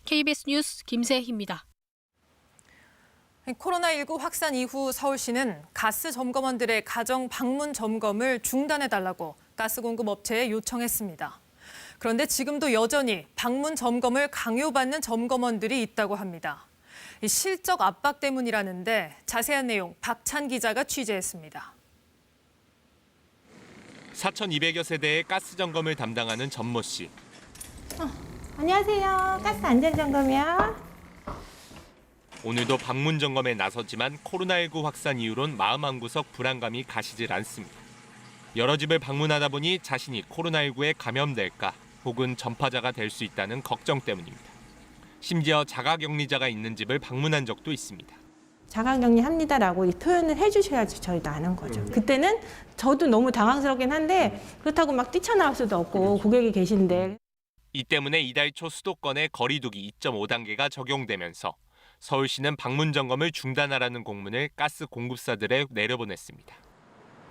KBS 뉴스 김세희입니다. 코로나19 확산 이후 서울시는 가스 점검원들의 가정 방문 점검을 중단해달라고 가스 공급 업체에 요청했습니다. 그런데 지금도 여전히 방문 점검을 강요받는 점검원들이 있다고 합니다. 이 실적 압박 때문이라는데 자세한 내용 박찬 기자가 취재했습니다. 4,200여 세대의 가스 점검을 담당하는 전모 씨. 안녕하세요. 가스 안전점검이요. 오늘도 방문 점검에 나섰지만 코로나19 확산 이후론 마음 한구석 불안감이 가시질 않습니다. 여러 집을 방문하다 보니 자신이 코로나19에 감염될까 혹은 전파자가 될 수 있다는 걱정 때문입니다. 심지어 자가격리자가 있는 집을 방문한 적도 있습니다. 자가격리합니다라고 표현을 해주셔야지 저희도 아는 거죠. 그때는 저도 너무 당황스럽긴 한데 그렇다고 막 뛰쳐나올 수도 없고 고객이 계신데. 이 때문에 이달 초 수도권에 거리두기 2.5단계가 적용되면서 서울시는 방문 점검을 중단하라는 공문을 가스 공급사들에 내려보냈습니다.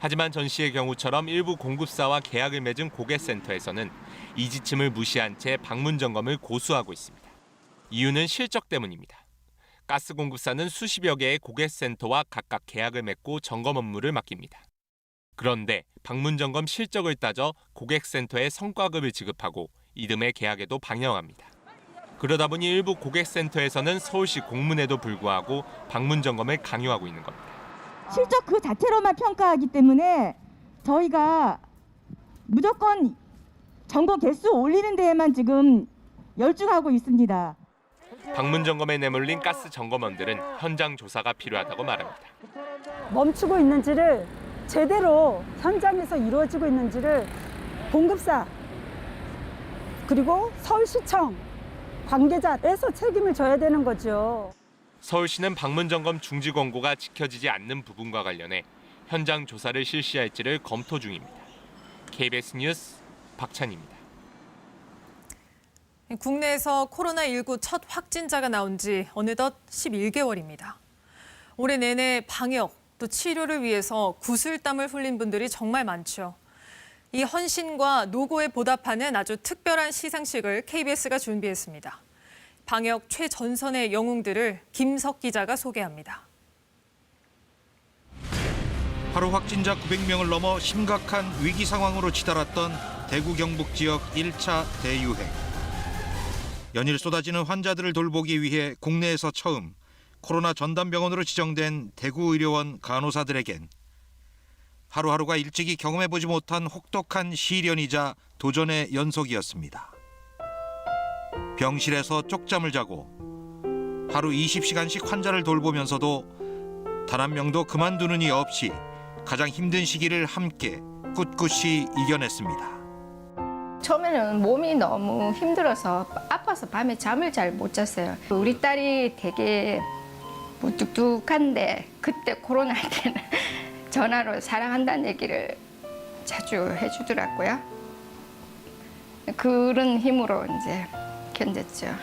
하지만 전 씨의 경우처럼 일부 공급사와 계약을 맺은 고객센터에서는 이 지침을 무시한 채 방문 점검을 고수하고 있습니다. 이유는 실적 때문입니다. 가스 공급사는 수십여 개의 고객센터와 각각 계약을 맺고 점검 업무를 맡깁니다. 그런데 방문 점검 실적을 따져 고객센터에 성과급을 지급하고 이듬해 계약에도 반영합니다. 그러다 보니 일부 고객센터에서는 서울시 공문에도 불구하고 방문 점검을 강요하고 있는 겁니다. 실적 그 자체로만 평가하기 때문에 저희가 무조건 점검 개수 올리는 데에만 지금 열중하고 있습니다. 방문 점검에 내몰린 가스 점검원들은 현장 조사가 필요하다고 말합니다. 멈추고 있는지를 제대로 현장에서 이루어지고 있는지를 공급사 그리고 서울시청 관계자에서 책임을 져야 되는 거죠. 서울시는 방문 점검 중지 권고가 지켜지지 않는 부분과 관련해 현장 조사를 실시할지를 검토 중입니다. KBS 뉴스 박찬입니다. 국내에서 코로나19 첫 확진자가 나온 지 어느덧 11개월입니다. 올해 내내 방역 또 치료를 위해서 구슬땀을 흘린 분들이 정말 많죠. 이 헌신과 노고에 보답하는 아주 특별한 시상식을 KBS가 준비했습니다. 방역 최전선의 영웅들을 김석 기자가 소개합니다. 하루 확진자 900명을 넘어 심각한 위기 상황으로 치달았던 대구 경북 지역 1차 대유행. 연일 쏟아지는 환자들을 돌보기 위해 국내에서 처음 코로나 전담병원으로 지정된 대구의료원 간호사들에겐 하루하루가 일찍이 경험해보지 못한 혹독한 시련이자 도전의 연속이었습니다. 병실에서 쪽잠을 자고 하루 20시간씩 환자를 돌보면서도 단 한 명도 그만두는 이 없이 가장 힘든 시기를 함께 꿋꿋이 이겨냈습니다. 처음에는 몸이 너무 힘들어서 아파서 밤에 잠을 잘 못 잤어요. 우리 딸이 되게 무뚝뚝한데 그때 코로나 때는 전화로 사랑한다는 얘기를 자주 해주더라고요. 그런 힘으로 이제 견뎠죠.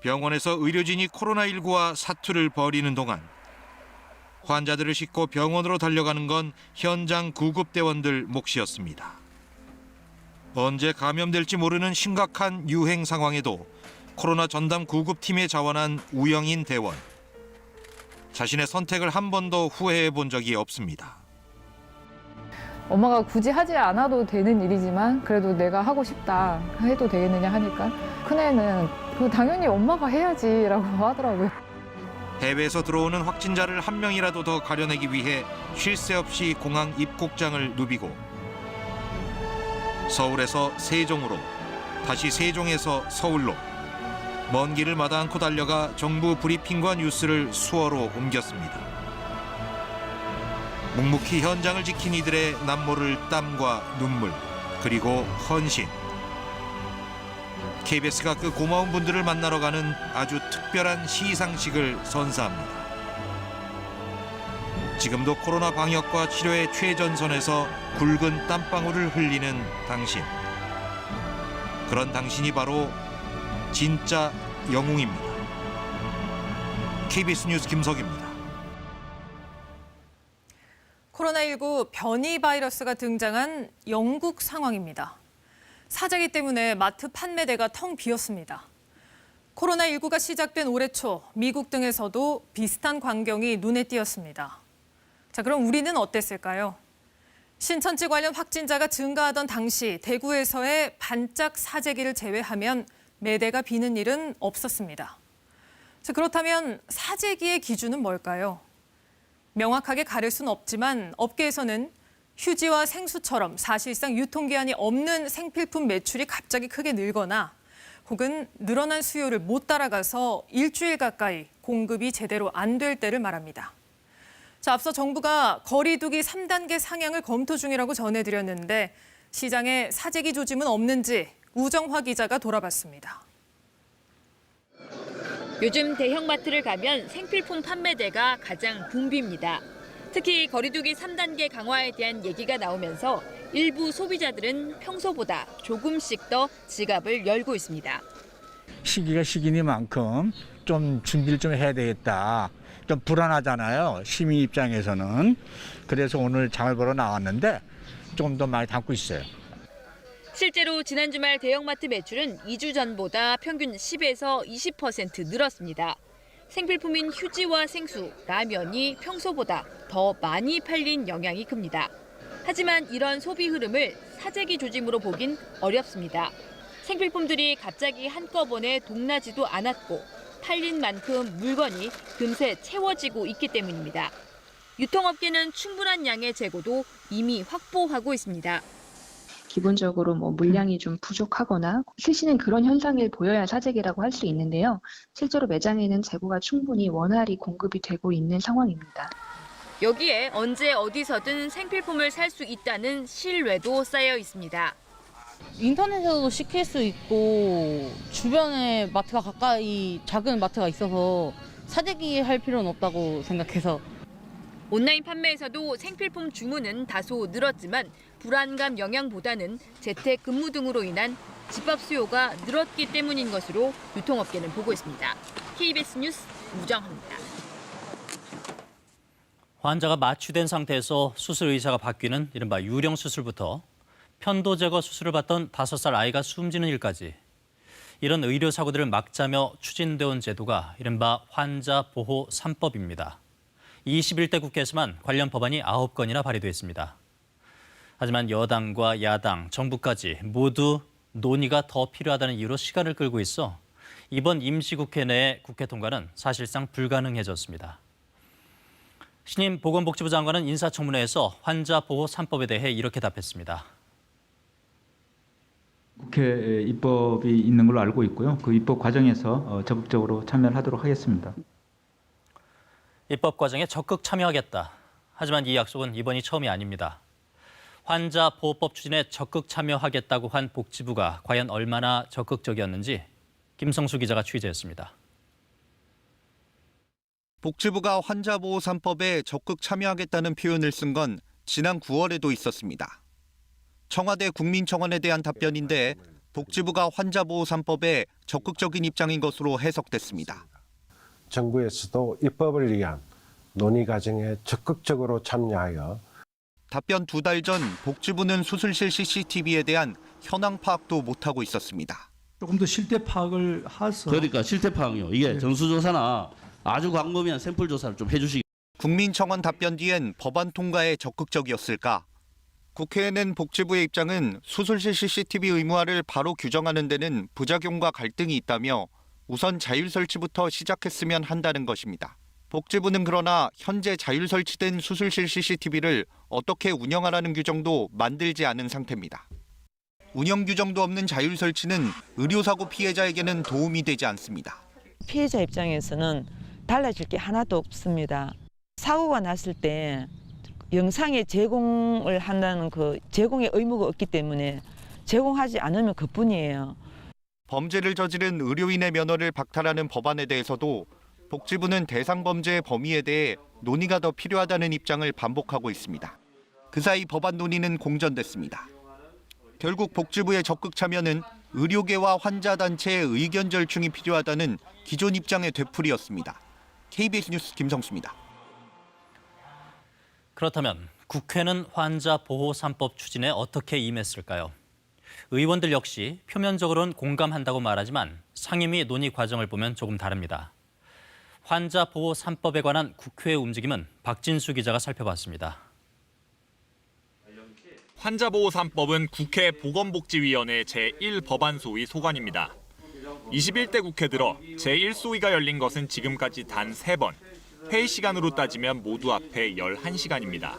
병원에서 의료진이 코로나19와 사투를 벌이는 동안 환자들을 싣고 병원으로 달려가는 건 현장 구급대원들 몫이었습니다. 언제 감염될지 모르는 심각한 유행 상황에도 코로나 전담 구급팀에 자원한 우영인 대원. 자신의 선택을 한 번도 후회해 본 적이 없습니다. 엄마가 굳이 하지 않아도 되는 일이지만 그래도 내가 하고 싶다 해도 되겠느냐 하니까 큰애는 당연히 엄마가 해야지라고 하더라고요. 해외에서 들어오는 확진자를 한 명이라도 더 가려내기 위해 쉴 새 없이 공항 입국장을 누비고 서울에서 세종으로, 다시 세종에서 서울로 먼 길을 마다 않고 달려가 정부 브리핑과 뉴스를 수어로 옮겼습니다. 묵묵히 현장을 지킨 이들의 남모를 땀과 눈물, 그리고 헌신. KBS가 그 고마운 분들을 만나러 가는 아주 특별한 시상식을 선사합니다. 지금도 코로나 방역과 치료의 최전선에서 굵은 땀방울을 흘리는 당신. 그런 당신이 바로 진짜 영웅입니다. KBS 뉴스 김석입니다. 코로나19 변이 바이러스가 등장한 영국 상황입니다. 사재기 때문에 마트 판매대가 텅 비었습니다. 코로나19가 시작된 올해 초 미국 등에서도 비슷한 광경이 눈에 띄었습니다. 자, 그럼 우리는 어땠을까요? 신천지 관련 확진자가 증가하던 당시 대구에서의 반짝 사재기를 제외하면 매대가 비는 일은 없었습니다. 자, 그렇다면 사재기의 기준은 뭘까요? 명확하게 가릴 수는 없지만 업계에서는 휴지와 생수처럼 사실상 유통기한이 없는 생필품 매출이 갑자기 크게 늘거나 혹은 늘어난 수요를 못 따라가서 일주일 가까이 공급이 제대로 안 될 때를 말합니다. 자, 앞서 정부가 거리두기 3단계 상향을 검토 중이라고 전해드렸는데 시장에 사재기 조짐은 없는지 우정화 기자가 돌아봤습니다. 요즘 대형마트를 가면 생필품 판매대가 가장 붐빕니다. 특히 거리두기 3단계 강화에 대한 얘기가 나오면서 일부 소비자들은 평소보다 조금씩 더 지갑을 열고 있습니다. 시기가 시기니만큼 좀 준비를 좀 해야 되겠다. 좀 불안하잖아요. 시민 입장에서는. 그래서 오늘 장을 보러 나왔는데 좀 더 많이 담고 있어요. 실제로 지난 주말 대형마트 매출은 2주 전보다 평균 10에서 20% 늘었습니다. 생필품인 휴지와 생수, 라면이 평소보다 더 많이 팔린 영향이 큽니다. 하지만 이런 소비 흐름을 사재기 조짐으로 보긴 어렵습니다. 생필품들이 갑자기 한꺼번에 동나지도 않았고 팔린 만큼 물건이 금세 채워지고 있기 때문입니다. 유통업계는 충분한 양의 재고도 이미 확보하고 있습니다. 기본적으로 물량이 좀 부족하거나 쓰시는 그런 현상을 보여야 사재기라고 할 수 있는데요. 실제로 매장에는 재고가 충분히 원활히 공급이 되고 있는 상황입니다. 여기에 언제 어디서든 생필품을 살 수 있다는 신뢰도 쌓여 있습니다. 인터넷에서도 시킬 수 있고 주변에 마트가 가까이 작은 마트가 있어서 사재기 할 필요는 없다고 생각해서. 온라인 판매에서도 생필품 주문은 다소 늘었지만 불안감 영향보다는 재택근무 등으로 인한 집밥 수요가 늘었기 때문인 것으로 유통업계는 보고 있습니다. KBS 뉴스 우정화입니다. 환자가 마취된 상태에서 수술 의사가 바뀌는 이른바 유령 수술부터 편도 제거 수술을 받던 5살 아이가 숨지는 일까지 이런 의료 사고들을 막자며 추진되어 온 제도가 이른바 환자 보호 3법입니다. 21대 국회에서만 관련 법안이 9건이나 발의됐습니다. 하지만 여당과 야당, 정부까지 모두 논의가 더 필요하다는 이유로 시간을 끌고 있어 이번 임시국회 내 국회 통과는 사실상 불가능해졌습니다. 신임 보건복지부 장관은 인사청문회에서 환자 보호 3법에 대해 이렇게 답했습니다. 국회 입법이 있는 걸로 알고 있고요. 그 입법 과정에서 적극적으로 참여를 하도록 하겠습니다. 입법 과정에 적극 참여하겠다. 하지만 이 약속은 이번이 처음이 아닙니다. 환자 보호법 추진에 적극 참여하겠다고 한 복지부가 과연 얼마나 적극적이었는지 김성수 기자가 취재했습니다. 복지부가 환자보호 3법에 적극 참여하겠다는 표현을 쓴 건 지난 9월에도 있었습니다. 청와대 국민청원에 대한 답변인데 복지부가 환자보호 3법에 적극적인 입장인 것으로 해석됐습니다. 정부에서도 입법을 위한 논의 과정에 적극적으로 참여하여 답변 2달 전 복지부는 수술실 CCTV에 대한 현황 파악도 못하고 있었습니다. 조금 더 실태 파악을 해서 그러니까 실태 파악이요. 이게 전수조사나 아주 광범위한 샘플 조사를 좀 해주시기. 국민청원 답변 뒤엔 법안 통과에 적극적이었을까? 국회에는 복지부의 입장은 수술실 CCTV 의무화를 바로 규정하는 데는 부작용과 갈등이 있다며 우선 자율 설치부터 시작했으면 한다는 것입니다. 복지부는 그러나 현재 자율 설치된 수술실 CCTV를 어떻게 운영하라는 규정도 만들지 않은 상태입니다. 운영 규정도 없는 자율 설치는 의료사고 피해자에게는 도움이 되지 않습니다. 피해자 입장에서는 달라질 게 하나도 없습니다. 사고가 났을 때 영상에 제공을 한다는 그 제공의 의무가 없기 때문에 제공하지 않으면 그뿐이에요. 범죄를 저지른 의료인의 면허를 박탈하는 법안에 대해서도 복지부는 대상 범죄의 범위에 대해 논의가 더 필요하다는 입장을 반복하고 있습니다. 그 사이 법안 논의는 공전됐습니다. 결국 복지부의 적극 참여는 의료계와 환자단체의 의견 절충이 필요하다는 기존 입장의 되풀이였습니다. KBS 뉴스 김성수입니다. 그렇다면 국회는 환자보호 3법 추진에 어떻게 임했을까요? 의원들 역시 표면적으로는 공감한다고 말하지만 상임위 논의 과정을 보면 조금 다릅니다. 환자보호 3법에 관한 국회의 움직임은 박진수 기자가 살펴봤습니다. 환자보호 3법은 국회 보건복지위원회 제1법안소위 소관입니다. 21대 국회 들어 제1소위가 열린 것은 지금까지 단 3번, 회의 시간으로 따지면 모두 합해 11시간입니다.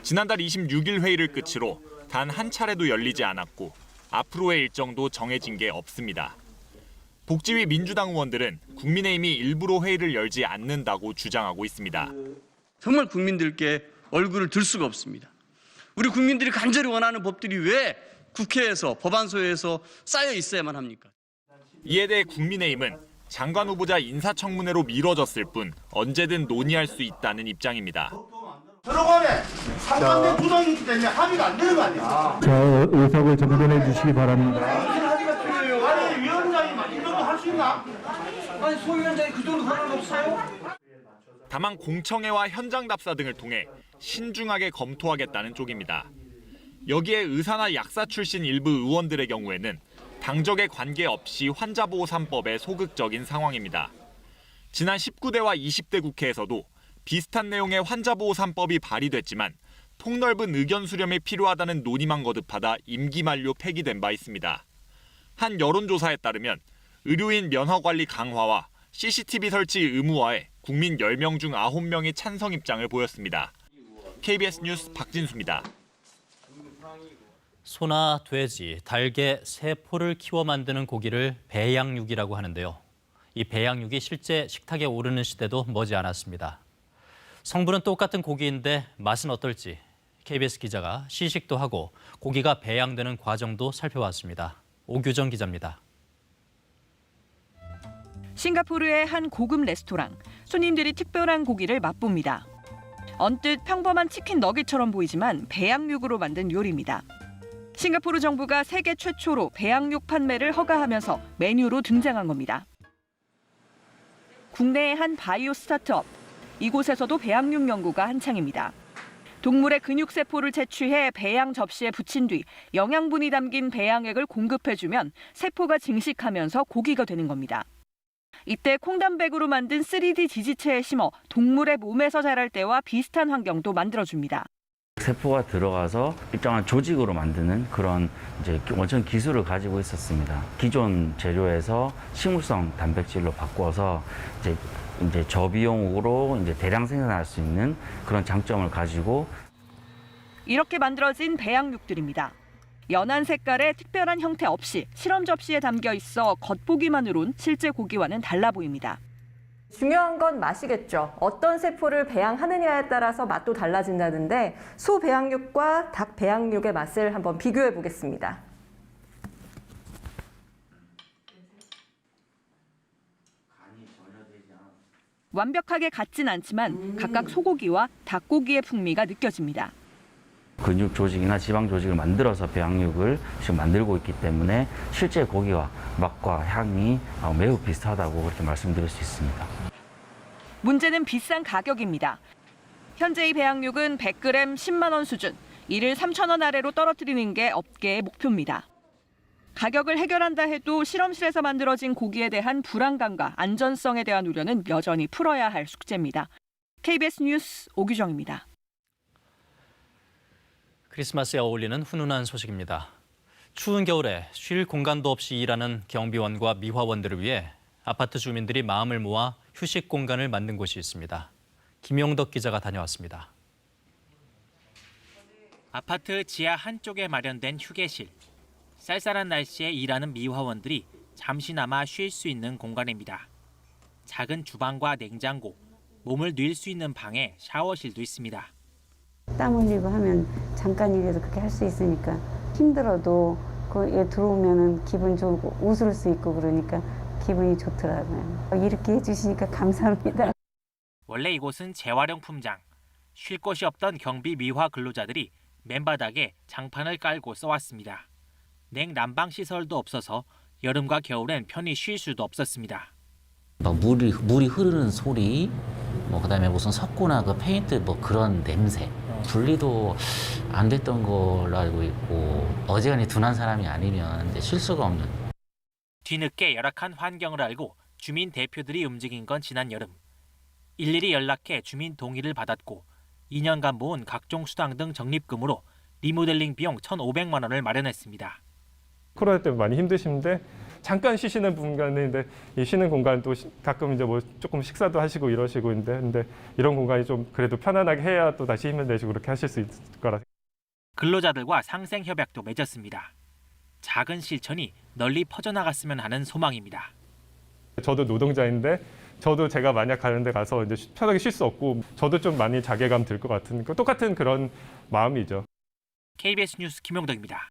지난달 26일 회의를 끝으로 단 한 차례도 열리지 않았고 앞으로의 일정도 정해진 게 없습니다. 복지위 민주당 의원들은 국민의힘이 일부러 회의를 열지 않는다고 주장하고 있습니다. 정말 국민들께 얼굴을 들 수가 없습니다. 우리 국민들이 간절히 원하는 법들이 왜 국회에서 법안소에서 쌓여 있어야만 합니까? 이에 대해 국민의힘은 장관 후보자 인사청문회로 미뤄졌을 뿐 언제든 논의할 수 있다는 입장입니다. 들어가네. 상반된 구성이 있기 때문에 합의가 안 되는 거 아니에요? 저 의석을 정돈해 주시기 바랍니다. 아니 위원장이 이런 거 할 수 있나? 아니 소위원장이 그 정도 권한 없어요? 다만 공청회와 현장 답사 등을 통해 신중하게 검토하겠다는 쪽입니다. 여기에 의사나 약사 출신 일부 의원들의 경우에는 당적에 관계없이 환자보호 3법에 소극적인 상황입니다. 지난 19대와 20대 국회에서도 비슷한 내용의 환자보호 3법이 발의됐지만 폭넓은 의견 수렴이 필요하다는 논의만 거듭하다 임기 만료 폐기된 바 있습니다. 한 여론조사에 따르면 의료인 면허관리 강화와 CCTV 설치 의무화에 국민 10명 중 9명이 찬성 입장을 보였습니다. KBS 뉴스 박진수입니다. 소나 돼지, 달개, 세포를 키워 만드는 고기를 배양육이라고 하는데요. 이 배양육이 실제 식탁에 오르는 시대도 머지 않았습니다. 성분은 똑같은 고기인데 맛은 어떨지 KBS 기자가 시식도 하고 고기가 배양되는 과정도 살펴봤습니다. 오규정 기자입니다. 싱가포르의 한 고급 레스토랑. 손님들이 특별한 고기를 맛봅니다. 언뜻 평범한 치킨 너겟처럼 보이지만 배양육으로 만든 요리입니다. 싱가포르 정부가 세계 최초로 배양육 판매를 허가하면서 메뉴로 등장한 겁니다. 국내의 한 바이오 스타트업. 이곳에서도 배양육 연구가 한창입니다. 동물의 근육세포를 채취해 배양 접시에 붙인 뒤 영양분이 담긴 배양액을 공급해주면 세포가 증식하면서 고기가 되는 겁니다. 이때 콩단백으로 만든 3D 지지체에 심어 동물의 몸에서 자랄 때와 비슷한 환경도 만들어줍니다. 세포가 들어가서 일정한 조직으로 만드는 그런 이제 원천 기술을 가지고 있었습니다. 기존 재료에서 식물성 단백질로 바꿔서 이제 저비용으로 이제 대량 생산할 수 있는 그런 장점을 가지고 이렇게 만들어진 배양육들입니다. 연한 색깔의 특별한 형태 없이 실험 접시에 담겨 있어 겉보기만으론 실제 고기와는 달라 보입니다. 중요한 건 맛이겠죠. 어떤 세포를 배양하느냐에 따라서 맛도 달라진다는데 소 배양육과 닭 배양육의 맛을 한번 비교해 보겠습니다. 완벽하게 같진 않지만 각각 소고기와 닭고기의 풍미가 느껴집니다. 근육 조직이나 지방 조직을 만들어서 배양육을 지금 만들고 있기 때문에 실제 고기와 맛과 향이 매우 비슷하다고 그렇게 말씀드릴 수 있습니다. 문제는 비싼 가격입니다. 현재의 배양육은 100g 10만 원 수준, 이를 3천 원 아래로 떨어뜨리는 게 업계의 목표입니다. 가격을 해결한다 해도 실험실에서 만들어진 고기에 대한 불안감과 안전성에 대한 우려는 여전히 풀어야 할 숙제입니다. KBS 뉴스 오규정입니다. 크리스마스에 어울리는 훈훈한 소식입니다. 추운 겨울에 쉴 공간도 없이 일하는 경비원과 미화원들을 위해 아파트 주민들이 마음을 모아 휴식 공간을 만든 곳이 있습니다. 김용덕 기자가 다녀왔습니다. 아파트 지하 한쪽에 마련된 휴게실. 쌀쌀한 날씨에 일하는 미화원들이 잠시나마 쉴 수 있는 공간입니다. 작은 주방과 냉장고, 몸을 늘 수 있는 방에 샤워실도 있습니다. 땀 흘리고 하면 잠깐이라도 그렇게 할 수 있으니까 힘들어도 거기에 들어오면 기분 좋고 웃을 수 있고 그러니까 기분이 좋더라고요. 이렇게 해주시니까 감사합니다. 원래 이곳은 재활용 품장. 쉴 곳이 없던 경비 미화 근로자들이 맨바닥에 장판을 깔고 써왔습니다. 냉난방 시설도 없어서 여름과 겨울엔 편히 쉴 수도 없었습니다. 물이 흐르는 소리, 그다음에 무슨 석고나 그 페인트 그런 냄새, 분리도 안 됐던 걸로 알고 있고 어지간히 둔한 사람이 아니면 이제 쉴 수가 없는. 뒤늦게 열악한 환경을 알고 주민 대표들이 움직인 건 지난 여름. 일일이 연락해 주민 동의를 받았고 2년간 모은 각종 수당 등 적립금으로 리모델링 비용 1,500만 원을 마련했습니다. 코로나 때문에 많이 힘드신데 잠깐 쉬시는 공간인데 이 쉬는 공간도 가끔 이제 조금 식사도 하시고 이러시고 근데 이런 공간이 좀 그래도 편안하게 해야 또 다시 힘을 내시고 그렇게 하실 수 있을 거라. 근로자들과 상생 협약도 맺었습니다. 작은 실천이 널리 퍼져나갔으면 하는 소망입니다. 저도 노동자인데 저도 제가 만약 가는 데 가서 이제 편하게 쉴 수 없고 저도 좀 많이 자괴감 들 것 같은 똑같은 그런 마음이죠. KBS 뉴스 김용덕입니다.